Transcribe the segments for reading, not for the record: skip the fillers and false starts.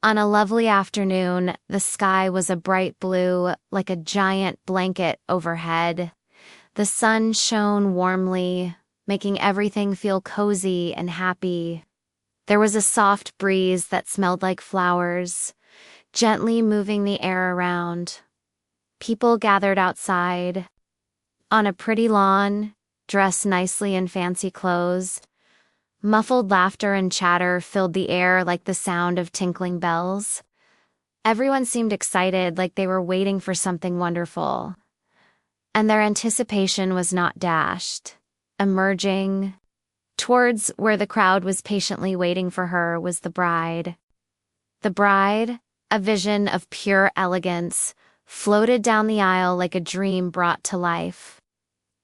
On a lovely afternoon, the sky was a bright blue, like a giant blanket overhead. The sun shone warmly, making everything feel cozy and happy. There was a soft breeze that smelled like flowers, gently moving the air around. People gathered outside, on a pretty lawn, dressed nicely in fancy clothes. Muffled laughter and chatter filled the air like the sound of tinkling bells. Everyone seemed excited, like they were waiting for something wonderful. And their anticipation was not dashed. Emerging towards where the crowd was patiently waiting for her was the bride. The bride, a vision of pure elegance, floated down the aisle like a dream brought to life.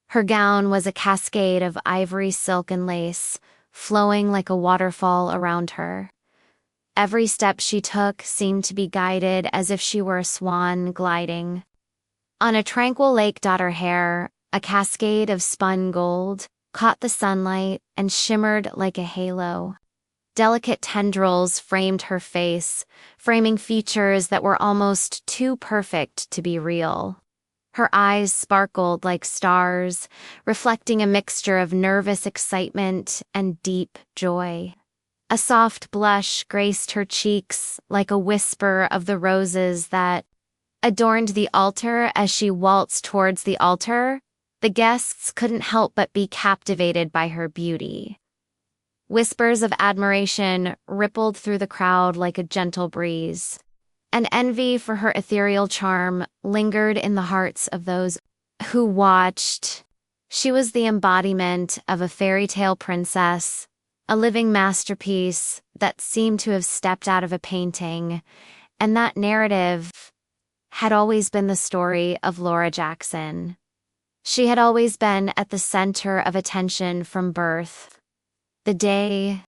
Her gown was a cascade of ivory silk and lace, flowing like a waterfall around her. Every step she took seemed to be guided as if she were a swan gliding. On a tranquil lake, her hair, a cascade of spun gold, caught the sunlight and shimmered like a halo. Delicate tendrils framed her face, framing features that were almost too perfect to be real. Her eyes sparkled like stars, reflecting a mixture of nervous excitement and deep joy. A soft blush graced her cheeks like a whisper of the roses that adorned the altar. As she waltzed towards the altar, the guests couldn't help but be captivated by her beauty. Whispers of admiration rippled through the crowd like a gentle breeze. And envy for her ethereal charm lingered in the hearts of those who watched. She was the embodiment of a fairy tale princess, a living masterpiece that seemed to have stepped out of a painting, and that narrative had always been the story of Laura Jackson. She had always been at the center of attention from birth. The day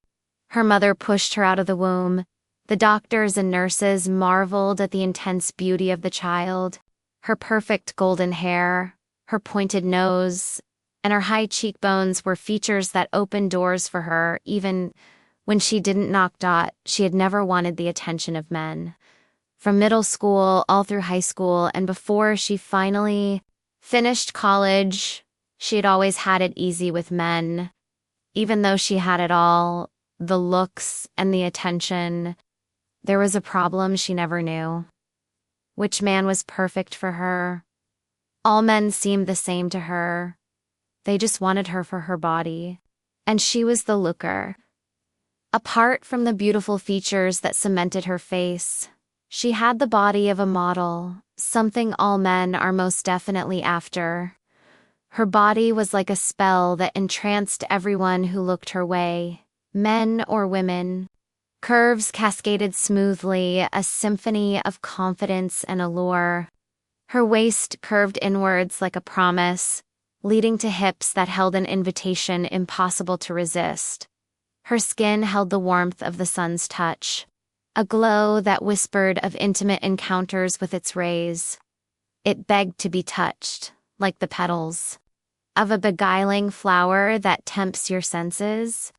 her mother pushed her out of the womb, the doctors and nurses marveled at the intense beauty of the child, her perfect golden hair, her pointed nose, and her high cheekbones were features that opened doors for her. Even when she didn't knock dot, she had never wanted the attention of men. From middle school all through high school and before she finally finished college, she had always had it easy with men. Even though she had it all, the looks and the attention, there was a problem she never knew. Which man was perfect for her? All men seemed the same to her. They just wanted her for her body. And she was the looker. Apart from the beautiful features that cemented her face, she had the body of a model, something all men are most definitely after. Her body was like a spell that entranced everyone who looked her way, men or women. Curves cascaded smoothly, a symphony of confidence and allure. Her waist curved inwards like a promise, leading to hips that held an invitation impossible to resist. Her skin held the warmth of the sun's touch, a glow that whispered of intimate encounters with its rays. It begged to be touched, like the petals of a beguiling flower that tempts your senses.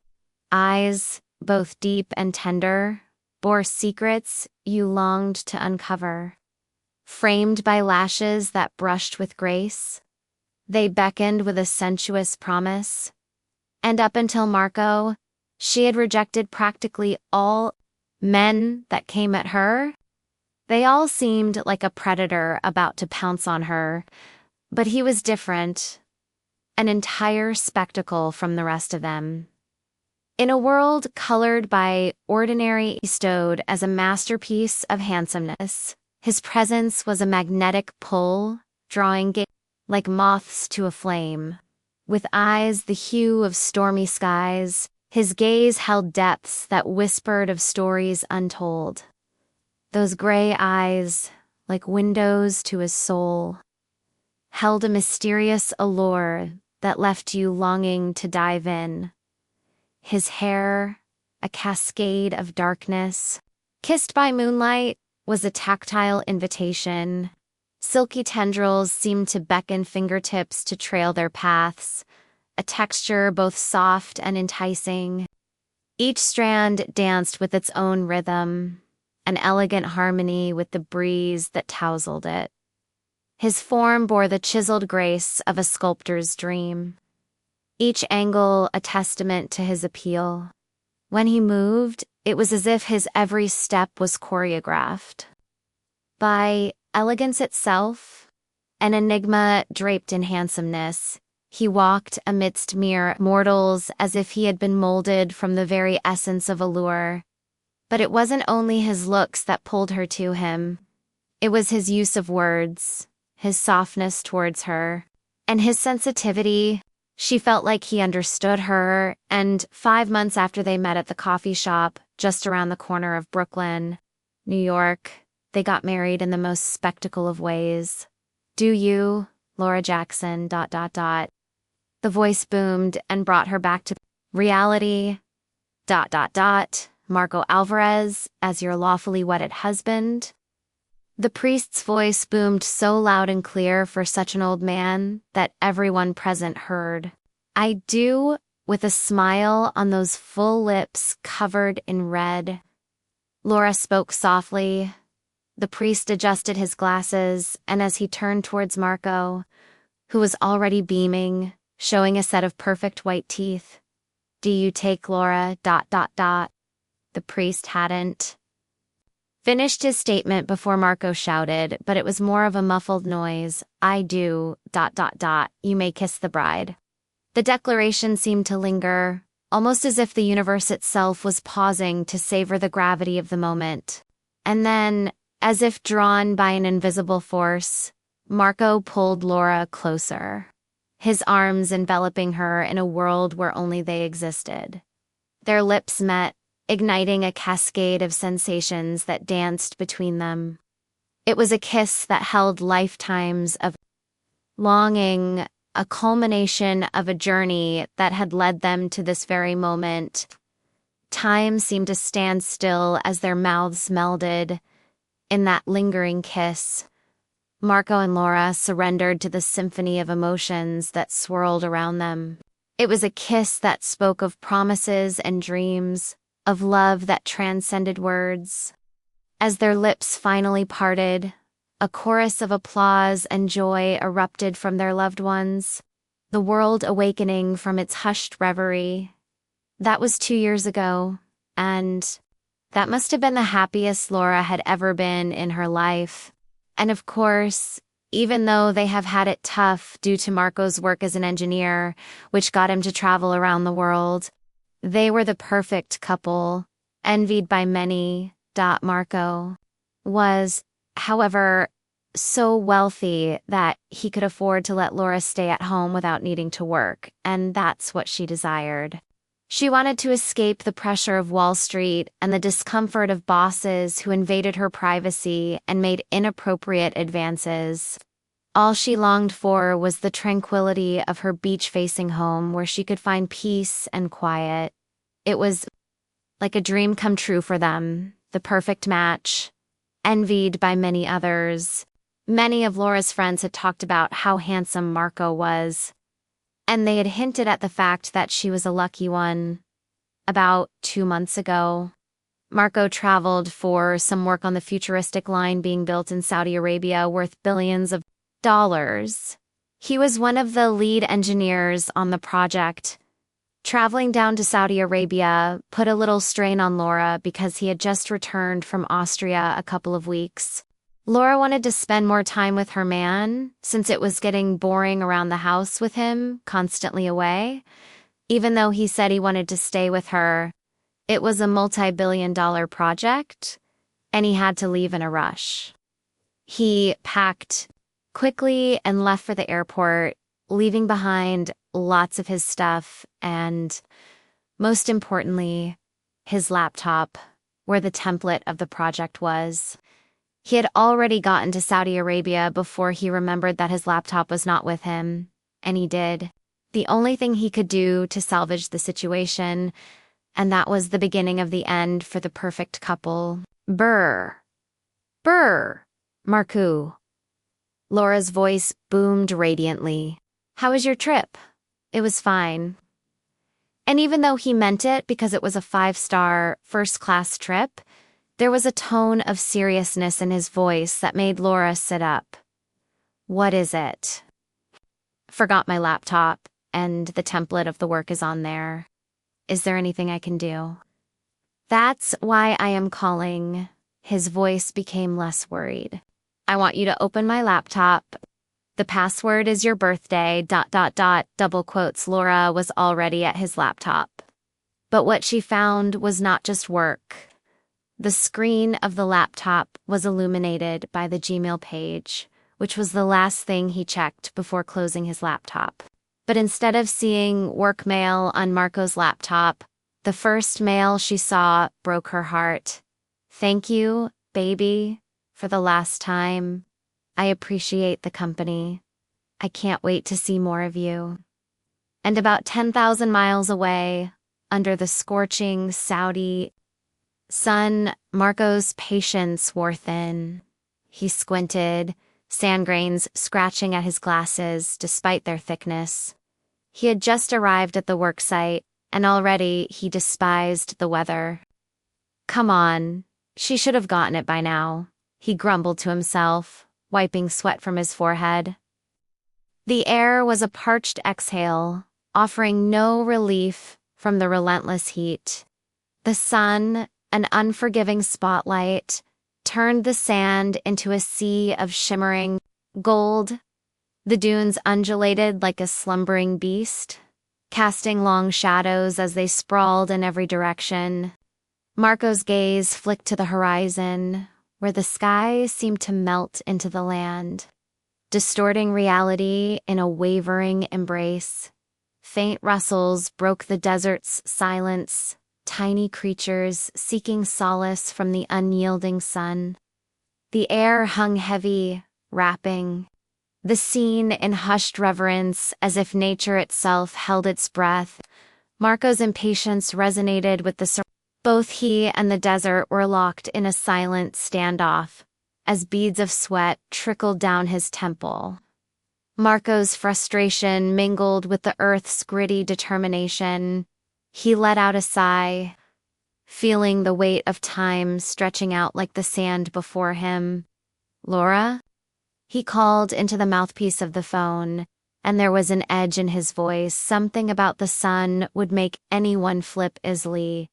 Eyes, both deep and tender, bore secrets you longed to uncover. Framed by lashes that brushed with grace, they beckoned with a sensuous promise. And up until Marco, she had rejected practically all men that came at her. They all seemed like a predator about to pounce on her, but he was different, an entire spectacle from the rest of them. In a world colored by ordinary, bestowed as a masterpiece of handsomeness, his presence was a magnetic pull, drawing like moths to a flame. With eyes the hue of stormy skies, his gaze held depths that whispered of stories untold. Those gray eyes, like windows to his soul, held a mysterious allure that left you longing to dive in. His hair, a cascade of darkness, kissed by moonlight, was a tactile invitation. Silky tendrils seemed to beckon fingertips to trail their paths, a texture both soft and enticing. Each strand danced with its own rhythm, an elegant harmony with the breeze that tousled it. His form bore the chiseled grace of a sculptor's dream, each angle a testament to his appeal. When he moved, it was as if his every step was choreographed. By elegance itself, an enigma draped in handsomeness, he walked amidst mere mortals as if he had been molded from the very essence of allure. But it wasn't only his looks that pulled her to him. It was his use of words, his softness towards her, and his sensitivity. She felt like he understood her, and 5 months after they met at the coffee shop just around the corner of Brooklyn, New York, they got married in the most spectacle of ways. "Do you, Laura Jackson, ... The voice boomed and brought her back to reality, ... Marco Alvarez, as your lawfully wedded husband." The priest's voice boomed so loud and clear for such an old man that everyone present heard. "I do," with a smile on those full lips covered in red. Laura spoke softly. The priest adjusted his glasses, and as he turned towards Marco, who was already beaming, showing a set of perfect white teeth, "Do you take Laura, ... The priest hadn't finished his statement before Marco shouted, but it was more of a muffled noise. "I do, ... You may kiss the bride." The declaration seemed to linger, almost as if the universe itself was pausing to savor the gravity of the moment. And then, as if drawn by an invisible force, Marco pulled Laura closer, his arms enveloping her in a world where only they existed. Their lips met, igniting a cascade of sensations that danced between them. It was a kiss that held lifetimes of longing, a culmination of a journey that had led them to this very moment. Time seemed to stand still as their mouths melded in that lingering kiss. Marco and Laura surrendered to the symphony of emotions that swirled around them. It was a kiss that spoke of promises and dreams, of love that transcended words. As their lips finally parted, a chorus of applause and joy erupted from their loved ones, the world awakening from its hushed reverie. That was 2 years ago, and that must have been the happiest Laura had ever been in her life. And of course, even though they have had it tough due to Marco's work as an engineer, which got him to travel around the world, they were the perfect couple, envied by many. Marco was, however, so wealthy that he could afford to let Laura stay at home without needing to work, and that's what she desired. She wanted to escape the pressure of Wall Street and the discomfort of bosses who invaded her privacy and made inappropriate advances. All she longed for was the tranquility of her beach-facing home where she could find peace and quiet. It was like a dream come true for them, the perfect match, envied by many others. Many of Laura's friends had talked about how handsome Marco was, and they had hinted at the fact that she was a lucky one. About 2 months ago, Marco traveled for some work on the futuristic line being built in Saudi Arabia worth billions of dollars. He was one of the lead engineers on the project. Traveling down to Saudi Arabia put a little strain on Laura because he had just returned from Austria a couple of weeks. Laura wanted to spend more time with her man, since it was getting boring around the house with him, constantly away. Even though he said he wanted to stay with her, it was a multi-billion-dollar project, and he had to leave in a rush. He packed quickly and left for the airport, leaving behind lots of his stuff and, most importantly, his laptop, where the template of the project was. He had already gotten to Saudi Arabia before he remembered that his laptop was not with him, and he did the only thing he could do to salvage the situation, and that was the beginning of the end for the perfect couple. Brr. Marco. Laura's voice boomed radiantly. "How was your trip?" "It was fine." And even though he meant it because it was a 5-star, first-class trip, There was a tone of seriousness in his voice that made Laura sit up. What is it? Forgot my laptop, and the template of the work is on there. Is there anything I can do? That's why I am calling. His voice became less worried. I want you to open my laptop. The password is your birthday, ... double quotes. Laura was already at his laptop. But what she found was not just work. The screen of the laptop was illuminated by the Gmail page, which was the last thing he checked before closing his laptop. But instead of seeing work mail on Marco's laptop, the first mail she saw broke her heart. Thank you, baby, for the last time. I appreciate the company. I can't wait to see more of you. And about 10,000 miles away, under the scorching Saudi sun, Marco's patience wore thin. He squinted, sand grains scratching at his glasses despite their thickness. He had just arrived at the worksite, and already he despised the weather. Come on, she should have gotten it by now, he grumbled to himself, wiping sweat from his forehead. The air was a parched exhale, offering no relief from the relentless heat. The sun, an unforgiving spotlight, turned the sand into a sea of shimmering gold. The dunes undulated like a slumbering beast, casting long shadows as they sprawled in every direction. Marco's gaze flicked to the horizon, where the sky seemed to melt into the land, distorting reality in a wavering embrace. Faint rustles broke the desert's silence, tiny creatures seeking solace from the unyielding sun. The air hung heavy, wrapping the scene in hushed reverence as if nature itself held its breath. Marco's impatience resonated with the Both he and the desert were locked in a silent standoff, as beads of sweat trickled down his temple. Marco's frustration mingled with the earth's gritty determination. He let out a sigh, feeling the weight of time stretching out like the sand before him. Laura? He called into the mouthpiece of the phone, and there was an edge in his voice. Something about the sun would make anyone flip easily.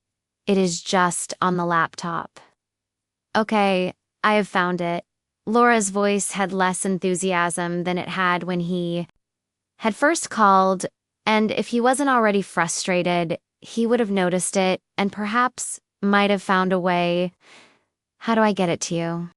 It is just on the laptop. Okay, I have found it. Laura's voice had less enthusiasm than it had when he had first called, and if he wasn't already frustrated, he would have noticed it and perhaps might have found a way. How do I get it to you?